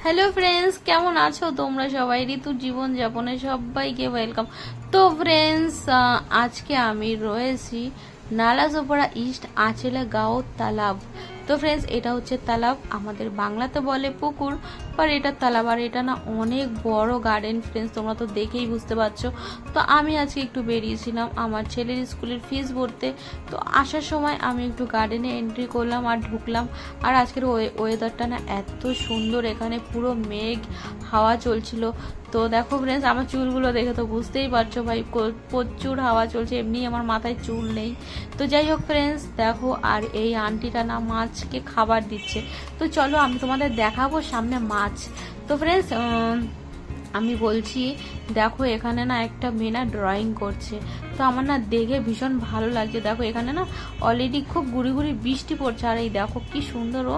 Hello friends, কেমন আছো তোমরা সবাই? ঋতুর জীবন যাপনে সবাইকে ওয়েলকাম। তো ফ্রেন্ডস, আজকে আমি রয়েছি নালাসোপাড়া ইস্ট আঁচলে গাঁও তালাব। তো ফ্রেন্ডস, এটা হচ্ছে তালাব, আমাদের বাংলাতে বলে পুকুর, বাট এটা তালাব। আর এটা না অনেক বড় গার্ডেন ফ্রেন্ডস, তোমরা তো দেখেই বুঝতে পারছো। তো আমি আজকে একটু বেরিয়েছিলাম আমার ছেলের স্কুলের ফিস ভরতে। তো আসার সময় আমি একটু গার্ডেনে এন্ট্রি করলাম আর ঢুকলাম। আর আজকের ওয়েদারটা না এত সুন্দর, এখানে পুরো মেঘ হাওয়া চলছিল। তো দেখো ফ্রেন্ডস, আমার চুলগুলো দেখে তো বুঝতেই পারছো ভাই, প্রচুর হাওয়া চলছে, এমনি আমার মাথায় চুল নেই। তো যাই হোক ফ্রেন্ডস, দেখো আর এই আন্টিটা না মাছকে খাবার দিচ্ছে। তো চলো আমি তোমাদের দেখাবো সামনে মাছ। তো ফ্রেন্ডস, আমি বলছি দেখো এখানে না একটা মেয়ে না ড্রয়িং করছে। তো আমার না দেখে ভীষণ ভালো লাগছে। দেখো এখানে না অলরেডি খুব গুড়ি গুড়ি বৃষ্টি পড়ছে, আর এই দেখো কি সুন্দর ও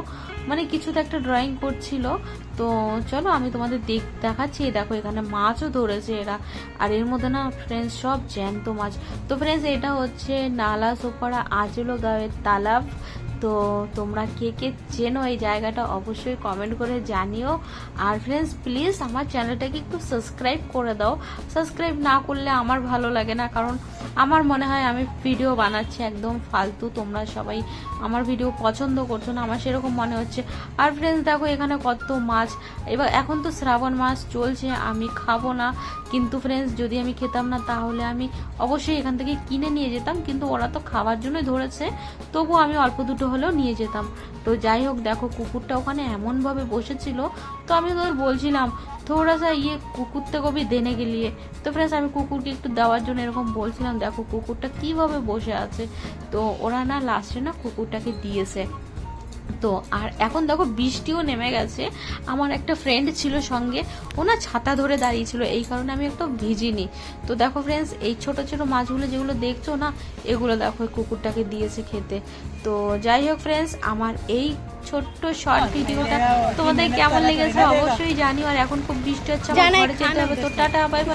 মানে কিছুতে একটা ড্রয়িং করছিল। তো চলো আমি তোমাদের দেখাচ্ছি। দেখো এখানে মাছও ধরেছে এরা, আর এর মধ্যে না ফ্রেন্ডস সব জ্যান্ত মাছ। তো ফ্রেন্ডস, এটা হচ্ছে নালাসোপাড়া আজলো গাঁয়ের তালাব। তো তোমরা কে কে চেনো এই জায়গাটা অবশ্যই কমেন্ট করে জানিও। আর ফ্রেন্ডস প্লিজ আমার চ্যানেলটাকে একটু সাবস্ক্রাইব করে দাও। সাবস্ক্রাইব না করলে আমার ভালো লাগে না, কারণ আমার মনে হয় আমি ভিডিও বানাচ্ছি একদম ফালতু, তোমরা সবাই আমার ভিডিও পছন্দ করছো না, আমার সেরকম মনে হচ্ছে। আর ফ্রেন্ডস দেখো এখানে কত মাছ। এবার এখন তো শ্রাবণ মাস চলছে, আমি খাবো না, কিন্তু ফ্রেন্ডস যদি আমি খেতাম না তাহলে আমি অবশ্যই এখান থেকে কিনে নিয়ে যেতাম, কিন্তু ওরা তো খাওয়ার জন্যই ধরেছে, তবু আমি অল্প দুটো হলেও নিয়ে যেতাম। তো যাই হোক, দেখো কুকুরটা ওখানে এমনভাবে বসেছিল। তো আমি তোদের বলছিলাম থোড়া সা কুকুরতে কবি দেনে গেলিয়ে। তো ফ্রেন্ডস আমি কুকুরকে একটু দেওয়ার জন্য এরকম বলছিলাম, দেখো কুকুরটা কিভাবে বসে আছে। তো ওরা না লাস্টে না কুকুরটাকে দিয়েছে। তো আর এখন দেখো বৃষ্টিও নেমে গেছে। আমার একটা ফ্রেন্ড ছিল সঙ্গে, ও না ছাতা ধরে দাঁড়িয়েছিল, এই কারণে আমি একটু ভিজিনি। তো দেখো ফ্রেন্ডস, এই ছোট ছোট মাছগুলো যেগুলো দেখছো না, এগুলো দেখো কুকুরটাকে দিয়েছে খেতে। তো যাই হোক ফ্রেন্ডস, আমার এই ছোট্ট শর্ট ভিডিওটা তোমাদের কেমন লেগেছে অবশ্যই জানিও। আর এখন খুব বৃষ্টি হচ্ছে, আমার ঘরে যেতে হবে। তো টাটা, বাই বাই।